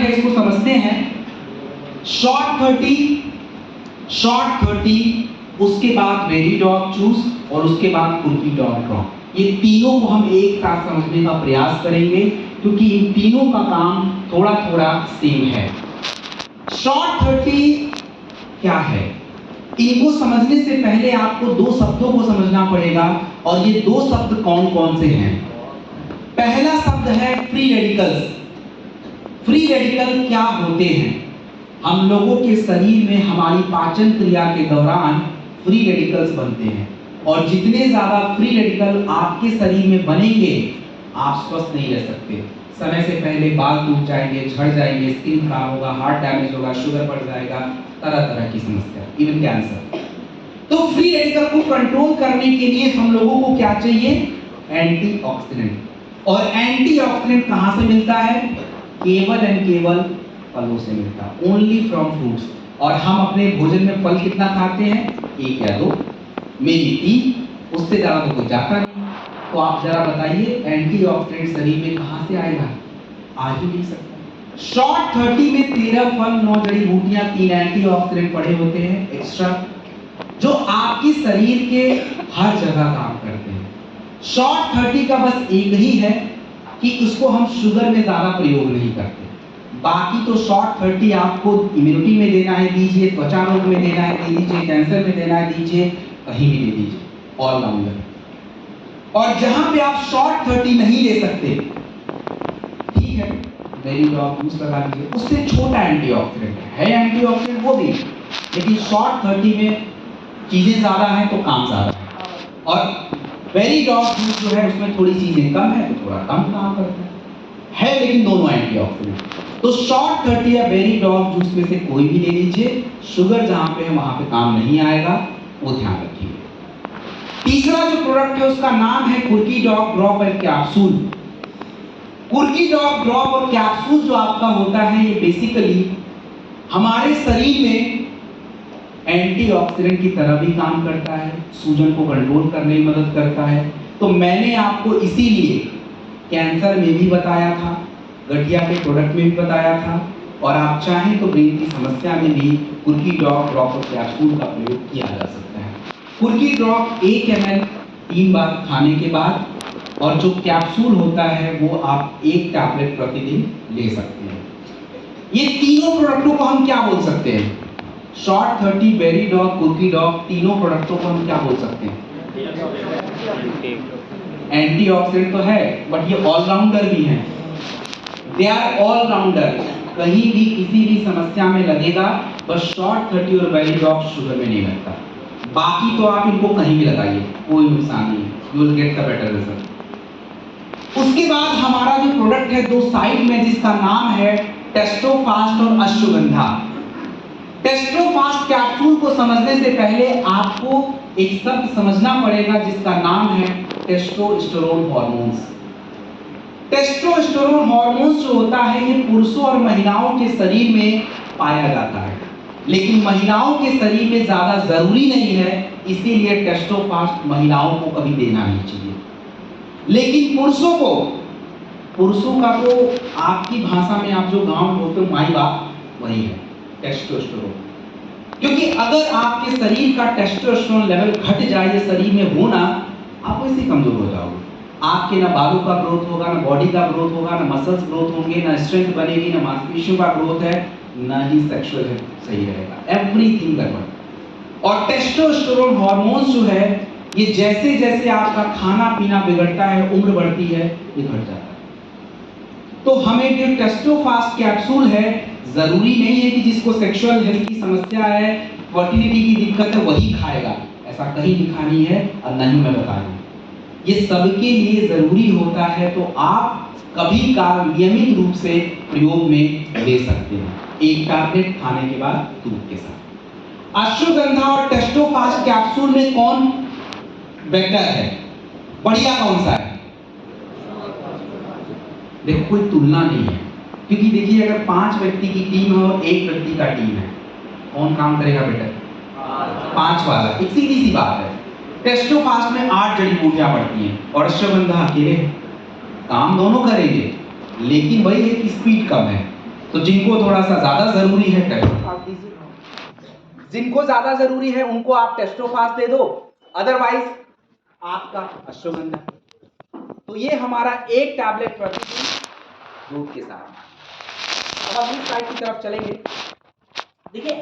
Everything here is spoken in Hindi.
है इसको समझते हैं। शॉर्ट 30, उसके बाद वेरी डॉग चूज और उसके बाद कुर्की डॉग ड्रॉप। ये तीनों को हम एक साथ समझने का प्रयास करेंगे क्योंकि इन तीनों का काम थोड़ा थोड़ा सेम है। शॉर्ट 30 क्या है, इनको समझने से पहले आपको दो शब्दों को समझना पड़ेगा और ये दो शब्द कौन कौन से हैं। पहला शब्द है फ्री रेडिकल्स। फ्री रेडिकल क्या होते हैं? हम लोगों के शरीर में हमारी पाचन क्रिया के दौरान फ्री रेडिकल्स बनते हैं और जितने ज्यादा फ्री रेडिकल आपके शरीर में बनेंगे आप स्वस्थ नहीं रह सकते। समय से पहले बाल टूट जाएंगे, झड़ जाएंगे, स्किन खराब होगा, हार्ट डैमेज होगा, शुगर बढ़ जाएगा, तरह तरह की समस्या, इवन कैंसर। तो फ्री रेडिकल को कंट्रोल करने के लिए हम लोगों को क्या चाहिए? एंटीऑक्सीडेंट। और एंटीऑक्सीडेंट कहां से मिलता है? केवल एंड केवल फलों से मिलता है, ओनली फ्रॉम फ्रूट्स। और हम अपने भोजन में फल कितना खाते हैं? 1 या 2, मेबी 3, उससे ज्यादा तो कोई जाता नहीं। तो आप जरा बताइए एंटीऑक्सीडेंट शरीर में कहां से आएगा? आ ही नहीं सकता। शॉर्ट 30 में 13 फल, 9 जड़ी बूटियां, 3 एंटीऑक्सीडेंट पड़े होते हैं एक्स्ट्रा, जो आपकी शरीर के हर जगह काम करते हैं। शॉर्ट 30 का बस एक ही है कि उसको हम शुगर में ज्यादा प्रयोग नहीं करते। बाकी तो शॉर्ट 30 आपको इम्यूनिटी में देना है दीजिए, त्वचा रोग में देना है दे दीजिए, कैंसर में देना है दीजिए, कहीं भी दे दीजिए, ऑलराउंडर। और जहां पे आप शॉर्ट 30 नहीं ले सकते, ठीक है, वेरी डॉग जूस लगा लीजिए, उससे छोटा एंटीऑक्सीडेंट है एंटीऑक्सीडेंट वो भी, लेकिन शॉर्ट 30 में चीजें ज्यादा हैं तो काम ज्यादा है। और वेरी डॉग जूस जो है उसमें थोड़ी चीजें कम है तो थोड़ा कम काम करता है लेकिन दोनों एंटीऑक्सीडेंट। तो शॉर्ट 30 या वेरी डॉग जूस में से कोई भी ले लीजिए, शुगर जहां पे है वहां पे काम नहीं आएगा, वो ध्यान रखिए। तीसरा जो प्रोडक्ट है उसका नाम है कुर्की डॉग ड्रॉप और कैप्सूल। कुर्की डॉग ड्रॉप और कैप्सूल जो आपका होता है ये बेसिकली हमारे शरीर में एंटीऑक्सीडेंट की तरह भी काम करता है, सूजन को कंट्रोल करने में मदद करता है। तो मैंने आपको इसीलिए कैंसर में भी बताया था, गठिया के प्रोडक्ट में भी बताया था, और आप चाहें तो ब्रेन की समस्या में भी कुर्की डॉग ड्रॉप और कैप्सूल का प्रयोग किया जा सकता है। कुर्की ड्रॉप 1 ml 3 बार खाने के बाद, और जो कैप्सूल होता है वो आप 1 टैबलेट प्रतिदिन ले सकते हैं। ये तीनों प्रोडक्टों को हम क्या बोल सकते हैं? शॉर्ट 30, वेरी डॉग, कुर्की डॉग, तीनों प्रोडक्टों को हम क्या बोल सकते हैं? एंटीऑक्सीडेंट तो है बट ये ऑलराउंडर भी हैं। दे आर ऑलराउंडर, कहीं भी किसी भी समस्या में लगेगा, बस शॉर्ट 30 और वेरी डॉग शुगर में नहीं लगता। बाकी तो आप इनको कहीं भी लगाइए, कोई नुकसान नहीं, you will get the better result. उसके बाद हमारा जो प्रोडक्ट है दो साइड में, जिसका नाम है टेस्टोफास्ट और अश्वगंधा। टेस्टोफास्ट कैप्सूल को समझने से पहले आपको एक शब्द समझना पड़ेगा जिसका नाम है टेस्टोस्टेरोन हार्मोन्स। टेस्टोस्टेरोन हार्मोन्स जो होता है ये पुरुषों और महिलाओं के शरीर में पाया जाता है, लेकिन महिलाओं के शरीर में ज्यादा जरूरी नहीं है, इसीलिए टेस्टोफास्ट महिलाओं को कभी देना नहीं चाहिए। लेकिन पुरुषों का तो आपकी भाषा में आप जो गांव में बोलते हो माई बाप, वही है टेस्टोस्टेरोन। क्योंकि अगर आपके शरीर का टेस्टोस्टेरोन लेवल घट जाए शरीर में होना, आप वैसे ही कमजोर हो जाओगे। आपके ना बालों का ग्रोथ होगा, ना बॉडी का ग्रोथ होगा, ना मसल्स ग्रोथ होंगे, ना स्ट्रेंथ बनेगी, ना मांसपेशियों का ग्रोथ है, ना ही सेक्सुअल हेल्थ सही रहेगा, एवरीथिंग गड़बड़। और टेस्टोस्टेरोन हार्मोन्स जो है ये जैसे जैसे आपका खाना पीना बिगड़ता है, उम्र बढ़ती है, ये घट जाता है। तो हमें जो टेस्टोफास्ट कैप्सूल है, जरूरी नहीं है कि जिसको सेक्सुअल हेल्थ की समस्या है, फर्टिलिटी की दिक्कत है, वही खाएगा, ऐसा कहीं लिखा नहीं है और न ही मैं बता रहा हूं। ये सबके लिए जरूरी होता है, तो आप कभी का नियमित रूप से प्रयोग में ले सकते हैं, 1 टैबलेट खाने के बाद दूध के साथ। अश्वगंधा और टेस्टोफास्ट कैप्सूल में कौन बेटर है, बढ़िया कौन सा है? देखो कोई तुलना नहीं है, क्योंकि देखिए अगर 5 व्यक्ति की टीम है और 1 व्यक्ति का टीम है, कौन काम करेगा बेटर? 5 वाला। एक सीधी सी बात है, टेस्टोफास्ट में 8 जड़ी बूटियां पड़ती हैं और अश्वगंधा अकेले, काम दोनों करेंगे, लेकिन वही है कि स्पीड कम है। तो जिनको थोड़ा सा ज्यादा जरूरी है टेस्टोफास दीजिए, जिनको ज्यादा जरूरी है उनको आप टेस्टोफास दे दो, अदरवाइज आपका अश्वगंधा। तो ये हमारा एक टैबलेट प्रतिदिन दूध के साथ। अब अगली स्लाइड की तरफ चलेंगे। देखिए